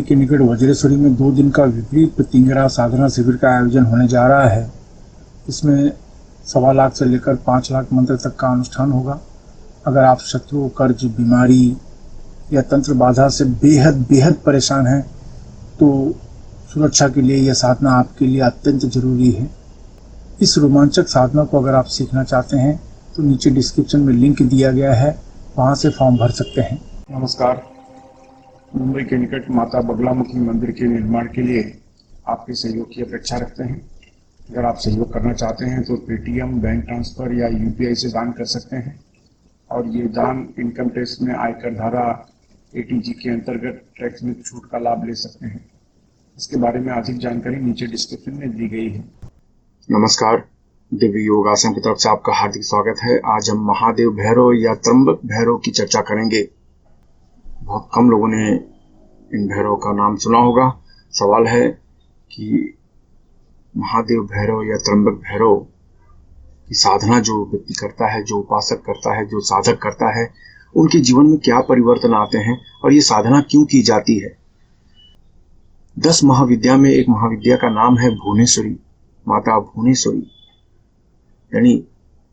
के निकट वज्रेश्वरी में 2 दिन का विपरीत प्रतिंगरा साधना शिविर का आयोजन होने जा रहा है। इसमें 1.25 लाख से लेकर 5 लाख मंत्र तक का अनुष्ठान होगा। अगर आप शत्रु, कर्ज, बीमारी या तंत्र बाधा से बेहद परेशान हैं तो सुरक्षा के लिए यह साधना आपके लिए अत्यंत जरूरी है। इस रोमांचक साधना को अगर आप सीखना चाहते हैं तो नीचे डिस्क्रिप्शन में लिंक दिया गया है, वहां से फॉर्म भर सकते हैं। नमस्कार। मुंबई के निकट माता बगलामुखी मंदिर के निर्माण के लिए आपके सहयोग की अपेक्षा रखते हैं। अगर आप सहयोग करना चाहते हैं तो पेटीएम, बैंक ट्रांसफर या यूपीआई से दान कर सकते हैं और ये दान इनकम टैक्स में आयकर धारा एटीजी के अंतर्गत टैक्स में छूट का लाभ ले सकते हैं। इसके बारे में अधिक जानकारी नीचे डिस्क्रिप्शन में दी गई है। नमस्कार, दिव्य योग आसन की तरफ से आपका हार्दिक स्वागत है। आज हम महादेव भैरव या त्र्यंबक भैरव की चर्चा करेंगे। बहुत कम लोगों ने इन भैरव का नाम सुना होगा। सवाल है कि महादेव भैरव या त्र्यंबक भैरव की साधना जो व्यक्ति करता है, जो उपासक करता है, जो साधक करता है, उनके जीवन में क्या परिवर्तन आते हैं और ये साधना क्यों की जाती है। 10 महाविद्या में एक महाविद्या का नाम है भुवनेश्वरी, माता भुवनेश्वरी, यानी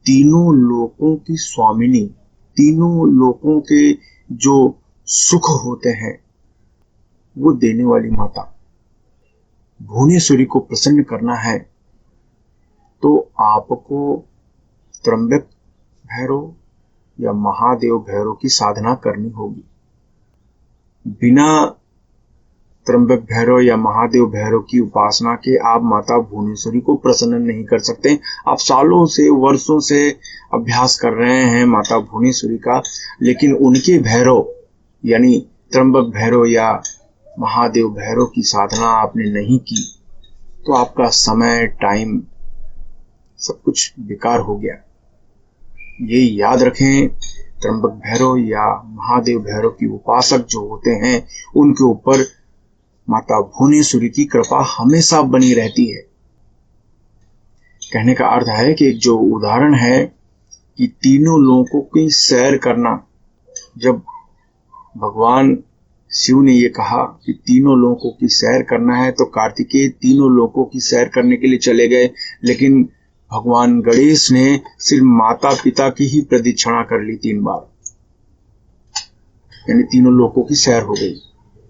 तीनों लोकों की स्वामिनी, तीनों लोकों के जो सुख होते हैं वो देने वाली माता। भुवनेश्वरी को प्रसन्न करना है तो आपको त्र्यंबक भैरव या महादेव भैरव की साधना करनी होगी। बिना त्र्यंबक भैरव या महादेव भैरव की उपासना के आप माता भुवनेश्वरी को प्रसन्न नहीं कर सकते। आप सालों से, वर्षों से अभ्यास कर रहे हैं माता भुवनेश्वरी का, लेकिन उनके भैरव यानी त्र्यंबक भैरव या महादेव भैरव की साधना आपने नहीं की तो आपका समय, टाइम सब कुछ बेकार हो गया। ये याद रखें, त्र्यंबक भैरव या महादेव भैरव की उपासक जो होते हैं उनके ऊपर माता भुवनेश्वरी की कृपा हमेशा बनी रहती है। कहने का अर्थ है कि एक जो उदाहरण है कि तीनों लोकों की सैर करना, जब भगवान शिव ने ये कहा कि तीनों लोकों की सैर करना है तो कार्तिकेय तीनों लोकों की सैर करने के लिए चले गए, लेकिन भगवान गणेश ने सिर्फ माता पिता की ही प्रदक्षिणा कर ली 3 बार, यानी तीनों लोकों की सैर हो गई।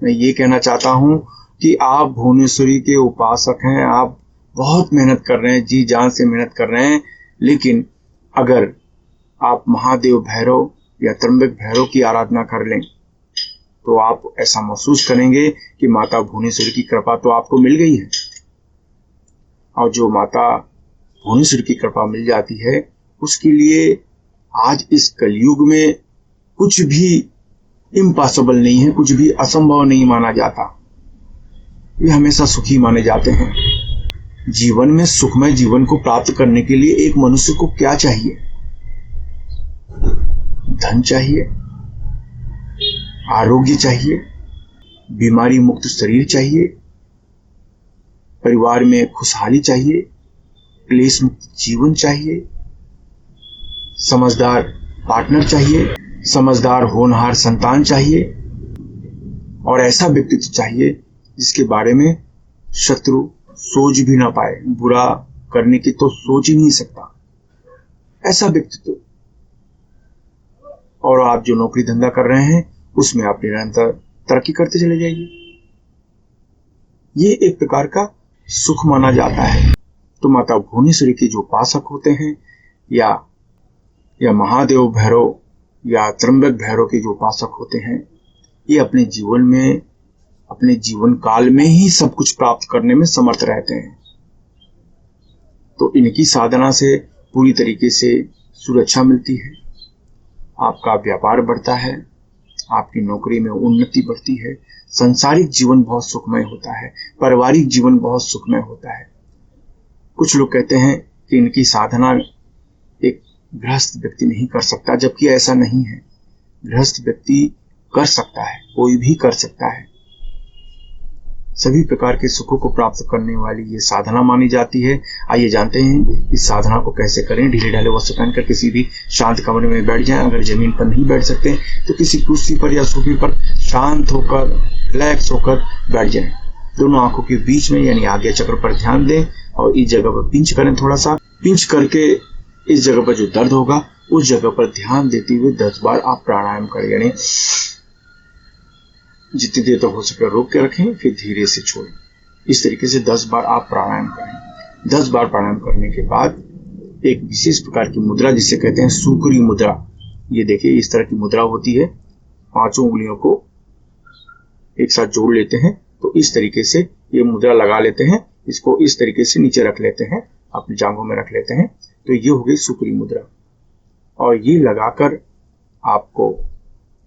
मैं ये कहना चाहता हूं कि आप भुवनेश्वरी के उपासक हैं, आप बहुत मेहनत कर रहे हैं, जी जान से मेहनत कर रहे हैं, लेकिन अगर आप महादेव भैरव या त्र्यंबक भैरव की आराधना कर लें तो आप ऐसा महसूस करेंगे कि माता भुवनेश्वरी की कृपा तो आपको मिल गई है। और जो माता भुवनेश्वरी की कृपा मिल जाती है उसके लिए आज इस कलयुग में कुछ भी इम्पॉसिबल नहीं है, कुछ भी असंभव नहीं माना जाता। ये हमेशा सुखी माने जाते हैं। जीवन में सुखमय जीवन को प्राप्त करने के लिए एक मनुष्य को क्या चाहिए? धन चाहिए, आरोग्य चाहिए, बीमारी मुक्त शरीर चाहिए, परिवार में खुशहाली चाहिए, क्लेश मुक्त जीवन चाहिए, समझदार पार्टनर चाहिए, समझदार होनहार संतान चाहिए और ऐसा व्यक्तित्व चाहिए जिसके बारे में शत्रु सोच भी ना पाए, बुरा करने की तो सोच ही नहीं सकता, ऐसा व्यक्तित्व। और आप जो नौकरी धंधा कर रहे हैं उसमें आप निरंतर तरक्की करते चले जाइए। ये एक प्रकार का सुख माना जाता है। तो माता भुवनेश्वरी के जो उपासक होते हैं या महादेव भैरव या त्र्यंबक भैरव के जो उपासक होते हैं, ये अपने जीवन में, अपने जीवन काल में ही सब कुछ प्राप्त करने में समर्थ रहते हैं। तो इनकी साधना से पूरी तरीके से सुरक्षा मिलती है, आपका व्यापार बढ़ता है, आपकी नौकरी में उन्नति बढ़ती है, सांसारिक जीवन बहुत सुखमय होता है, पारिवारिक जीवन बहुत सुखमय होता है। कुछ लोग कहते हैं कि इनकी साधना एक गृहस्थ व्यक्ति नहीं कर सकता, जबकि ऐसा नहीं है। गृहस्थ व्यक्ति कर सकता है, कोई भी कर सकता है। सभी प्रकार के सुखों को प्राप्त करने वाली ये साधना मानी जाती है। आइए जानते हैं इस साधना को कैसे करें। ढीले ढाले वस्त्र पहनकर किसी भी शांत कमरे में बैठ जाएं। अगर जमीन पर नहीं बैठ सकते तो किसी कुर्सी पर या सोफे पर शांत होकर रिलैक्स होकर बैठ जाएं। दोनों आंखों के बीच में यानी आज्ञा चक्र पर ध्यान दें और इस जगह पर पिंच करें। थोड़ा सा पिंच करके इस जगह पर जो दर्द होगा उस जगह पर ध्यान देते हुए 10 बार आप प्राणायाम करें, यानी जितनी देर तक हो सके रोक के रखें, फिर धीरे से छोड़ें। इस तरीके से 10 बार आप प्राणायाम करें। 10 बार प्राणायाम करने के बाद एक विशेष प्रकार की मुद्रा जिसे कहते हैं सूकरी मुद्रा, ये देखिए इस तरह की मुद्रा होती है। 5 उंगलियों को एक साथ जोड़ लेते हैं, तो इस तरीके से ये मुद्रा लगा लेते हैं। इसको इस तरीके से नीचे रख लेते हैं, अपनी जांघों में रख लेते हैं, तो ये हो गई सूकरी मुद्रा। और ये लगाकर आपको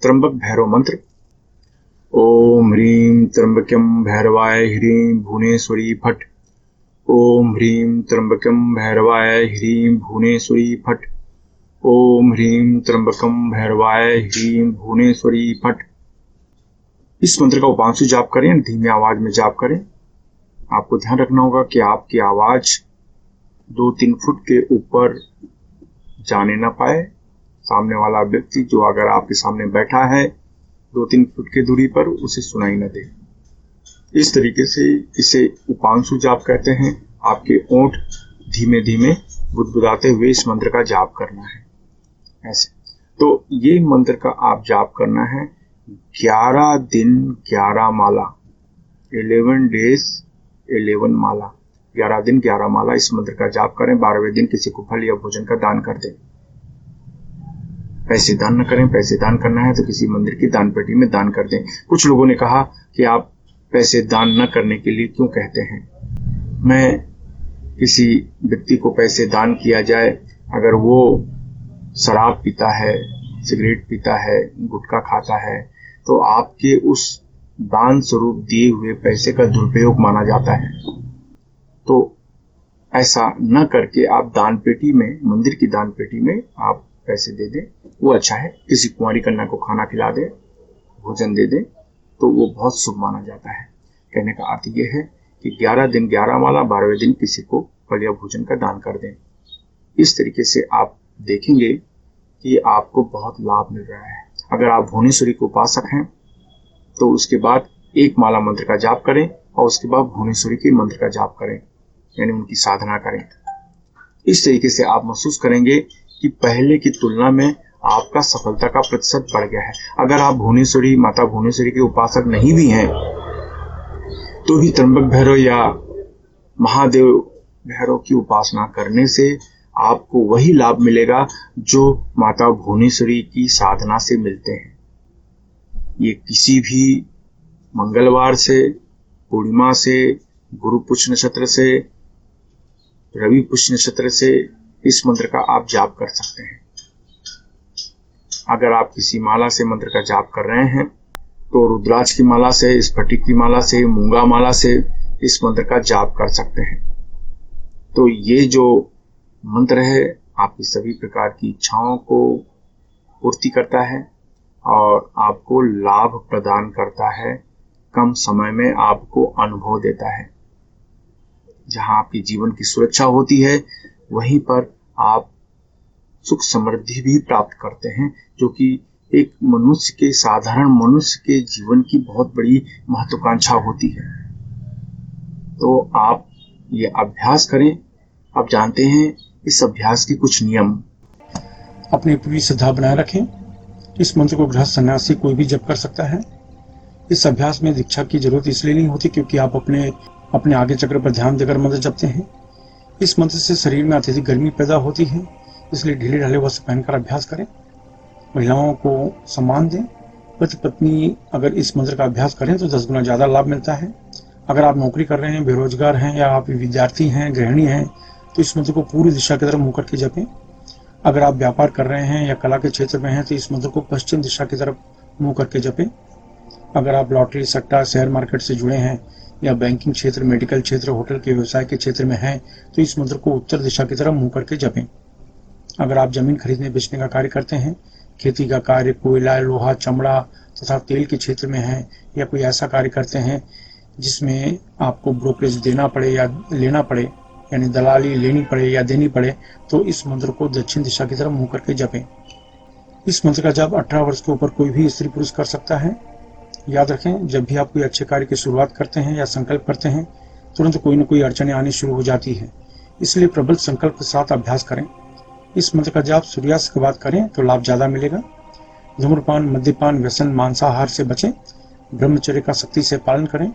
त्र्यंबक भैरव मंत्र ओम ह्रीं त्र्यंबकम भैरवाय ह्रीं भुवनेश्वरी फट, ओम ह्रीं त्र्यंबकम भैरवाय ह्रीं भुवनेश्वरी फट, ओम ह्रीं त्र्यंबकम भैरवाय ह्रीं भुवनेश्वरी फट। इस मंत्र का उपांशु जाप करें, धीमी आवाज में जाप करें। आपको ध्यान रखना होगा कि आपकी आवाज 2-3 फुट के ऊपर जाने ना पाए। सामने वाला व्यक्ति जो अगर आपके सामने बैठा है 2-3 फुट की दूरी पर, उसे सुनाई न दे। इस तरीके से इसे उपांशु जाप कहते हैं। आपके ओंठ धीमे धीमे बुदबुदाते हुए इस मंत्र का जाप करना है, ऐसे। तो ये मंत्र का आप जाप करना है 11 दिन 11 माला, 11 days 11 माला, 11 दिन 11 माला इस मंत्र का जाप करें। 12वें दिन किसी को फल या भोजन का दान कर दें। पैसे दान न करें, पैसे दान करना है तो किसी मंदिर की दान पेटी में दान कर दें। कुछ लोगों ने कहा कि आप पैसे दान न करने के लिए क्यों कहते हैं। मैं किसी व्यक्ति को पैसे दान किया जाए, अगर वो शराब पीता है, सिगरेट पीता है, गुटखा खाता है, तो आपके उस दान स्वरूप दिए हुए पैसे का दुरुपयोग माना जाता है। तो ऐसा न करके आप दान पेटी में, मंदिर की दान पेटी में आप पैसे दे दें, वो अच्छा है। किसी कुंवारी कन्या को खाना खिला दे, भोजन दे दे, तो वो बहुत शुभ माना जाता है। कहने का अर्थ ये है कि 11 दिन 11 माला, 12वें दिन किसी को फल या भोजन का दान कर दें। इस तरीके से आप देखेंगे कि आपको बहुत लाभ मिल रहा है। अगर आप भुवनेश्वरी के उपासक हैं तो उसके बाद 1 माला मंत्र का जाप करें और उसके बाद भुवनेश्वरी के मंत्र का जाप करें, यानी उनकी साधना करें। इस तरीके से आप महसूस करेंगे कि पहले की तुलना में आपका सफलता का प्रतिशत बढ़ गया है। अगर आप भुवनेश्वरी, माता भुवनेश्वरी के उपासक नहीं भी हैं तो भी त्र्यंबक भैरव या महादेव भैरव की उपासना करने से आपको वही लाभ मिलेगा जो माता भुवनेश्वरी की साधना से मिलते हैं। ये किसी भी मंगलवार से, पूर्णिमा से, गुरु पुष्य नक्षत्र से, रवि पुष्य नक्षत्र से इस मंत्र का आप जाप कर सकते हैं। अगर आप किसी माला से मंत्र का जाप कर रहे हैं तो रुद्राक्ष की माला से, स्फटिक की माला से, मूंगा माला से इस मंत्र का जाप कर सकते हैं। तो ये जो मंत्र है आपकी सभी प्रकार की इच्छाओं को पूर्ति करता है और आपको लाभ प्रदान करता है। कम समय में आपको अनुभव देता है। जहां आपकी जीवन की सुरक्षा होती है वहीं पर आप सुख समृद्धि भी प्राप्त करते हैं, जो कि एक मनुष्य के, साधारण मनुष्य के जीवन की बहुत बड़ी महत्वाकांक्षा होती है। तो आप ये अभ्यास करें। आप जानते हैं इस अभ्यास के कुछ नियम। अपनी पूरी श्रद्धा बनाए रखें। इस मंत्र को गृहस्थ सन्यासी कोई भी जप कर सकता है। इस अभ्यास में दीक्षा की जरूरत इसलिए नहीं होती क्योंकि आप अपने आगे चक्र पर ध्यान देकर मंत्र जपते हैं। इस मंत्र से शरीर में अत्यधिक गर्मी पैदा होती है, इसलिए ढीले ढाले वस्त्र पहनकर अभ्यास करें। महिलाओं को सम्मान दें। पति पत्नी अगर इस मंत्र का अभ्यास करें तो 10 गुना ज्यादा लाभ मिलता है। अगर आप नौकरी कर रहे हैं, बेरोजगार हैं या आप विद्यार्थी हैं, गृहिणी हैं, तो इस मंत्र को पूरी दिशा की तरफ मुंह करके जपें। अगर आप व्यापार कर रहे हैं या कला के क्षेत्र में हैं तो इस मंत्र को पश्चिम दिशा की तरफ मुंह करके जपें। अगर आप लॉटरी, सट्टा, शेयर मार्केट से जुड़े हैं या बैंकिंग क्षेत्र, मेडिकल क्षेत्र, होटल के व्यवसाय के क्षेत्र में हैं तो इस मंत्र को उत्तर दिशा की तरफ मुंह करके जपें। अगर आप जमीन खरीदने बेचने का कार्य करते हैं, खेती का कार्य, कोयला, लोहा, चमड़ा तथा तेल के क्षेत्र में हैं या कोई ऐसा कार्य करते हैं जिसमें आपको ब्रोकरेज देना पड़े या लेना पड़े, यानी दलाली लेनी पड़े या देनी पड़े तो इस मंत्र को दक्षिण दिशा की तरफ मुंह करके जपें। इस मंत्र का जाप 18 वर्ष के ऊपर कोई भी स्त्री पुरुष कर सकता है। याद रखें, जब भी आप कोई अच्छे कार्य की शुरुआत करते हैं या संकल्प करते हैं, तुरंत कोई न कोई अड़चनें आनी शुरू हो जाती है, इसलिए प्रबल संकल्प के साथ अभ्यास करें। इस मंत्र का जाप सूर्यास्त के बाद करें तो लाभ ज्यादा मिलेगा। धूम्रपान, मद्यपान, व्यसन, मांसाहार से बचें। ब्रह्मचर्य का सख्ती से पालन करें।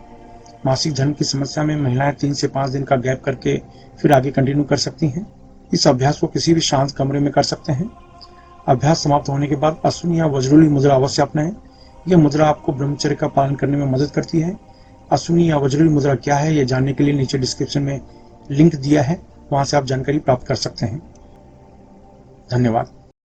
मासिक धर्म की समस्या में महिलाएं 3 से 5 दिन का गैप करके फिर आगे कंटिन्यू कर सकती हैं। इस अभ्यास को किसी भी शांत कमरे में कर सकते हैं। अभ्यास समाप्त होने के बाद अश्विनी या वज्रोली मुद्रा अवश्य अपनाएं। यह मुद्रा आपको ब्रह्मचर्य का पालन करने में मदद करती है। अश्विनी या वज्रोली मुद्रा क्या है, यह जानने के लिए नीचे डिस्क्रिप्शन में लिंक दिया है, वहां से आप जानकारी प्राप्त कर सकते हैं। धन्यवाद।